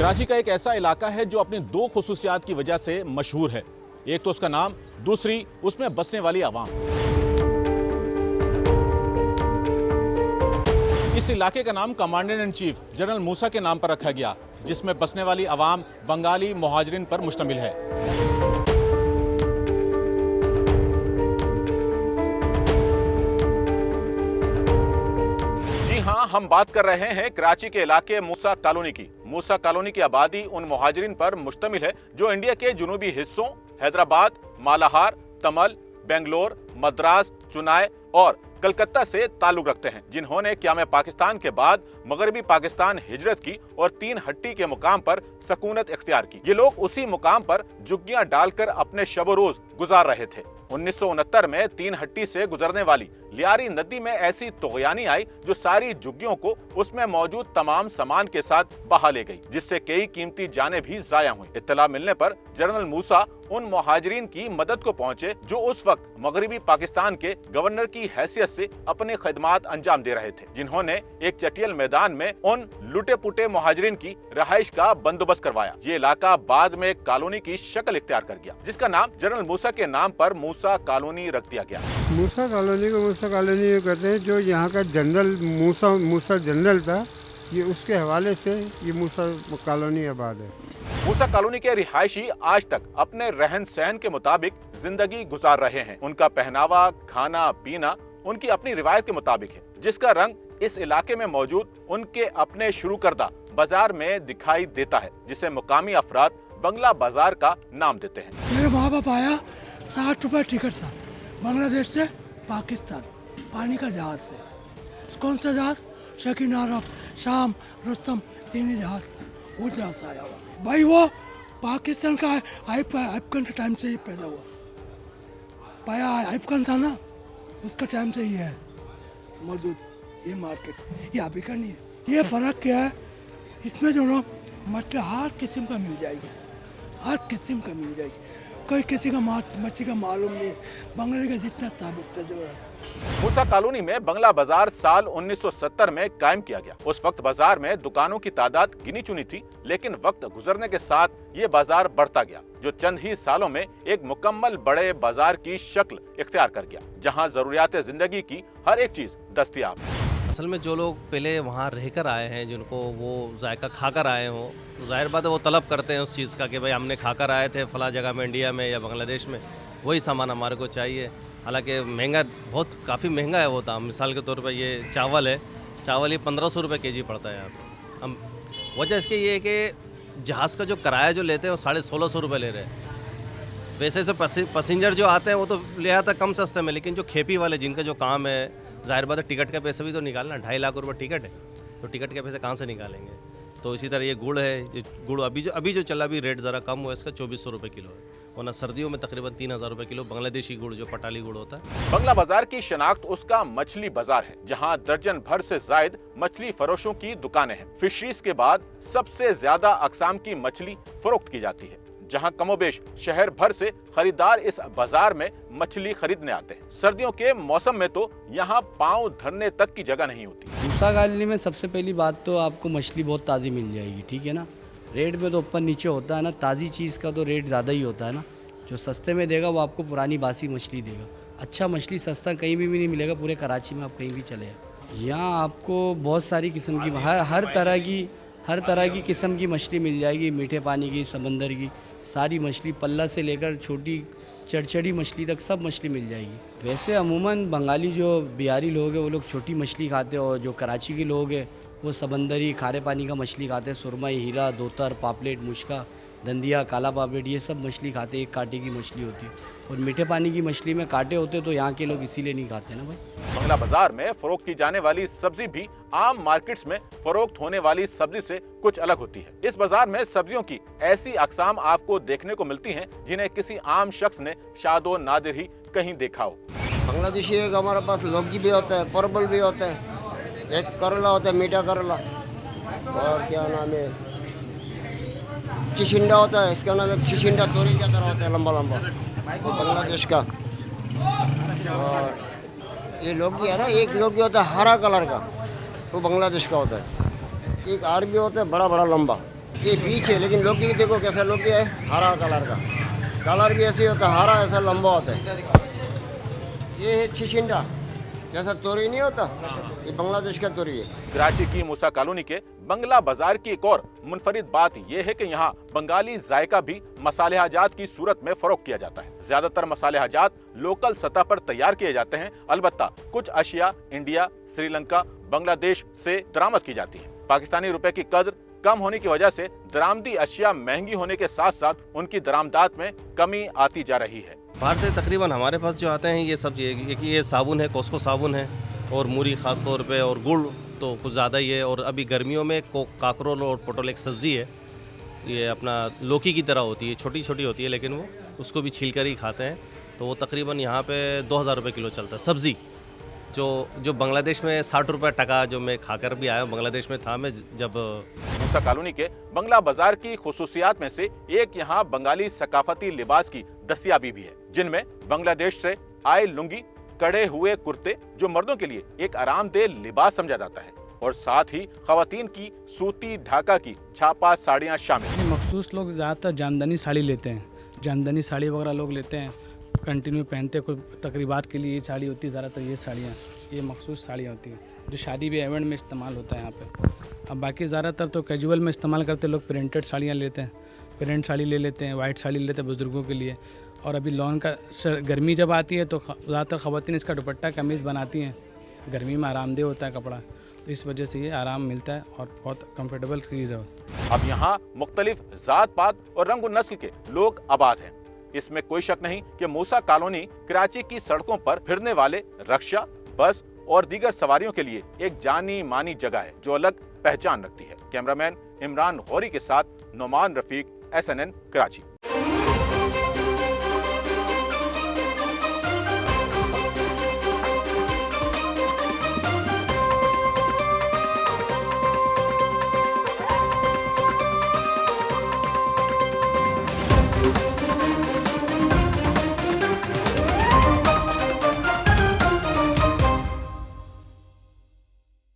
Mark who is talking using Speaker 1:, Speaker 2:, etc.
Speaker 1: कराची का एक ऐसा इलाका है जो अपनी दो खुसूसियात की वजह से मशहूर है। एक तो उसका नाम, दूसरी उसमें बसने वाली आवाम। इस इलाके का नाम कमांडेंट इन चीफ जनरल मूसा के नाम पर रखा गया, जिसमें बसने वाली आवाम बंगाली मुहाजिरिन पर मुश्तमिल है। हाँ, हम बात कर रहे हैं कराची के इलाके मूसा कॉलोनी की। मूसा कॉलोनी की आबादी उन मुहाजिरिन पर मुश्तमिल है जो इंडिया के जुनूबी हिस्सों हैदराबाद, मालाहार, तमल, बेंगलोर, मद्रास, चुनाय और कलकत्ता से ताल्लुक रखते हैं, जिन्होंने क़याम पाकिस्तान के बाद मगरबी पाकिस्तान हिजरत की और तीन हट्टी के मुकाम पर सकूनत इख्तियार की। ये लोग उसी मुकाम पर झुग्गियां डालकर अपने शब रोज गुजार रहे थे। 1969 में तीन हट्टी से गुजरने वाली लियारी नदी में ऐसी तुगयानी आई जो सारी झुग्गियों को उसमें मौजूद तमाम सामान के साथ बहा ले गई, जिससे कई कीमती जानें भी जाया हुई। इत्तला मिलने पर जनरल मूसा उन मुहाजिरीन की मदद को पहुंचे जो उस वक्त मगरबी पाकिस्तान के गवर्नर की हैसियत से अपने खिदमात अंजाम दे रहे थे, जिन्होंने एक चटियल मैदान में उन लुटे पुटे मुहाजिरीन की रहाइश का बंदोबस्त करवाया। ये इलाका बाद में एक कॉलोनी की शक्ल इख्तियार कर गया, जिसका नाम जनरल मूसा के नाम पर मूसा कॉलोनी रख दिया गया।
Speaker 2: मूसा कॉलोनी को मूसा कॉलोनी कहते हैं। जो यहाँ का जनरल मूसा जनरल था, ये उसके हवाले से ये मूसा कॉलोनी आबाद है।
Speaker 1: मूसा कॉलोनी के रिहायशी आज तक अपने रहन सहन के मुताबिक जिंदगी गुजार रहे हैं। उनका पहनावा, खाना पीना उनकी अपनी रिवायत के मुताबिक है, जिसका रंग इस इलाके में मौजूद उनके अपने शुरू करदा बाजार में दिखाई देता है, जिसे मुकामी अफराद बंगला बाजार का नाम देते हैं।
Speaker 3: मेरे माँ बाप आया 60 रुपए टिकट था, बांग्लादेश से पाकिस्तान, पानी का जहाज से। कौन सा जहाज? शकीन अरब, शाम, रुस्तम, तीन ही जहाज था, वो जहाज से आया हुआ। भाई वो पाकिस्तान का आइब खान के टाइम से ही पैदा हुआ। पाया आइब खान था ना, उसका टाइम से ही है मौजूद ये मार्केट, ये अभी का नहीं है। ये फ़र्क क्या है इसमें, जो ना मछली हर किस्म का मिल जाएगी, हर किस्म का मिल जाएगी। कोई किसी का मच्छी का मालूम नहीं, बंगले का जितना तजुर्बा है।
Speaker 1: मूसा कॉलोनी में बंगला बाजार साल 1970 में कायम किया गया। उस वक्त बाजार में दुकानों की तादाद गिनी चुनी थी, लेकिन वक्त गुजरने के साथ ये बाजार बढ़ता गया, जो चंद ही सालों में एक मुकम्मल बड़े बाजार की शक्ल इख्तियार कर गया, जहां जरूरियात जिंदगी की हर एक चीज दस्तयाब है।
Speaker 4: असल में जो लोग पहले वहाँ रहकर आए हैं, जिनको वो जायका खाकर आए हों, तो जाहिर बात है वो तलब करते हैं उस चीज़ का कि भाई हमने खाकर आए थे फला जगह में, इंडिया में या बांग्लादेश में, वही सामान हमारे को चाहिए। हालांकि महंगा, बहुत काफ़ी महंगा है वो था। मिसाल के तौर पर ये चावल है, चावल ये 1500 रुपये केजी पड़ता है यहाँ पर। हम वजह इसकी ये है कि जहाज़ का जो किराया जो लेते हैं वो 1650 रुपये ले रहे हैं। वैसे से पैसेंजर जो आते हैं वो तो ले आता कम सस्ते में, लेकिन जो खेती वाले जिनका जो काम है, जाहिर बात है टिकट का पैसा भी तो निकालना। 2.5 लाख रुपये टिकट है, तो टिकट के पैसे कहाँ से निकालेंगे। तो इसी तरह ये गुड़ है, गुड़ अभी जो चला, अभी रेट ज़रा कम हुआ, इसका 2400 रुपये किलो है, वरना सर्दियों में तकरीबन 3000 रुपये किलो बांग्लादेशी गुड़, जो पटाली गुड़ होता है।
Speaker 1: बंगला बाजार की शनाख्त उसका मछली बाजार है, जहां दर्जन भर से जायद मछली फरोशों की दुकानें हैं। फिशरीज के बाद सबसे ज्यादा अकसाम की मछली फरोख्त की जाती है, जहां कमोबेश शहर भर से खरीदार इस बाजार में मछली खरीदने आते हैं। सर्दियों के मौसम में तो यहाँ पांव धरने तक की जगह नहीं होती।
Speaker 5: मूसा कॉलोनी में सबसे पहली बात तो आपको मछली बहुत ताज़ी मिल जाएगी, ठीक है ना। रेट में तो ऊपर नीचे होता है ना, ताज़ी चीज़ का तो रेट ज़्यादा ही होता है ना। जो सस्ते में देगा वो आपको पुरानी बासी मछली देगा। अच्छा मछली सस्ता कहीं भी नहीं मिलेगा, पूरे कराची में आप कहीं भी चले जाओ। यहाँ आपको बहुत सारी किस्म की हर तरह की किस्म की मछली मिल जाएगी। मीठे पानी की, समंदर की सारी मछली, पल्ला से लेकर छोटी चड़चड़ी मछली तक सब मछली मिल जाएगी। वैसे अमूमन बंगाली जो बिहारी लोग हैं वो लोग छोटी मछली खाते हैं, और जो कराची के लोग हैं वो समंदरी खारे पानी का मछली खाते हैं। सुरमई, हीरा, दोतर, पापलेट, मुश्का, दंदिया, काला पापलेट, ये सब मछली खाते हैं। एक कांटे की मछली होती है, और मीठे पानी की मछली में कांटे होते हैं, तो यहाँ के लोग इसीलिए नहीं खाते ना भाई।
Speaker 1: बंगला बाजार में फरोख्त की जाने वाली सब्जी भी आम मार्केट्स में फरोख्त होने वाली सब्जी से कुछ अलग होती है। इस बाजार में सब्जियों की ऐसी अकसाम आपको देखने को मिलती हैं जिन्हें किसी आम शख्स ने शादो नादिर ही कहीं देखा हो।
Speaker 6: बांग्लादेशी एक हमारे पास लौकी भी होता है, परवल भी होता है, एक करेला होता है, मीठा करेला, और क्या नाम है, चिचिंडा होता है, इसका नाम है चिचिंडा, तोरी की तरह होता है, लंबा लंबा, बांग्लादेश का। और ये लौकी है ना, एक लौकी होता है हरा कलर का, वो बांग्लादेश का होता है। एक अरबी होता है बड़ा बड़ा लंबा, ये बीच है, लेकिन लौकी देखो कैसा लौकी है, हरा कलर का। कलर भी ऐसे होता है, हरा ऐसा लंबा होता है। ये है छिछिंडा, जैसा तोरी नहीं होता, ये बांग्लादेश का तोरी है।
Speaker 1: कराची की मूसा कॉलोनी के बंगला बाजार की एक और मुनफरिद बात यह है कि यहाँ बंगाली जायका भी मसाले हजात की सूरत में फरोख्त किया जाता है। ज्यादातर मसाले हजात लोकल सतह पर तैयार किए जाते हैं, अलबत्ता कुछ अशिया इंडिया, श्रीलंका, बांग्लादेश से दरामद की जाती है। पाकिस्तानी रुपए की कद्र कम होने की वजह से दरामदी अशिया महंगी होने के साथ साथ उनकी दरामदात में कमी आती जा रही है।
Speaker 4: बाहर से तकरीबन हमारे पास जो आते हैं ये सब ये साबुन है, कॉस्को साबुन है, और मूरी ख़ास तौर पे, और गुड़ तो कुछ ज़्यादा ही है। और अभी गर्मियों में काकरोल और पोटल एक सब्ज़ी है, ये अपना लौकी की तरह होती है, छोटी छोटी होती है, लेकिन वो उसको भी छील कर ही खाते हैं। तो वो तकरीबन यहाँ पे 2000 रुपये किलो चलता है सब्ज़ी, जो बांग्लादेश में 60 रुपये टका। जो मैं खाकर भी आया हूँ, बांग्लादेश में था मैं जब।
Speaker 1: मूसा कॉलोनी के बंगला बाजार की खुसूसियात में से एक यहाँ बंगाली सकाफती लिबास की दस्तियाबी भी है, जिनमें बांग्लादेश से आए लुंगी, कड़े हुए कुर्ते, जो मर्दों के लिए एक आरामदेह लिबास समझा जाता है, और साथ ही खवातीन की सूती ढाका की छापा साड़ियाँ शामिल।
Speaker 7: मखसूस लोग ज़्यादातर जामदानी साड़ी लेते हैं, जामदानी साड़ी वगैरह लोग लेते हैं, कंटिन्यू पहनते हैं। कोई तकरीबात के लिए ये साड़ी होती है, ज़्यादातर ये साड़ियाँ, ये मखसूस साड़ियाँ होती हैं जो शादी भी इवेंट में इस्तेमाल होता है यहाँ पे। अब बाकी ज़्यादातर तो कैजुअल में इस्तेमाल करते लोग, प्रिंटेड साड़ियाँ लेते हैं, प्रिंट साड़ी ले लेते हैं, वाइट साड़ी ले लेते हैं बुज़ुर्गों के लिए। और अभी लॉन का गर्मी जब आती है तो ज़्यादातर ख़वातीन इसका दुपट्टा कमीज़ बनाती हैं, गर्मी में आरामदेह होता है कपड़ा, तो इस वजह से ये आराम मिलता है और बहुत कंफर्टेबल चीज़ है।
Speaker 1: अब यहाँ मुख्तलिफ जात पात और रंग नस्ल के लोग आबाद हैं। इसमें कोई शक नहीं कि मूसा कॉलोनी कराची की सड़कों पर फिरने वाले रक्षा, बस और दीगर सवारियों के लिए एक जानी मानी जगह है जो अलग पहचान रखती है। कैमरामैन इमरान गौरी के साथ नुमान रफीक, SNN कराची।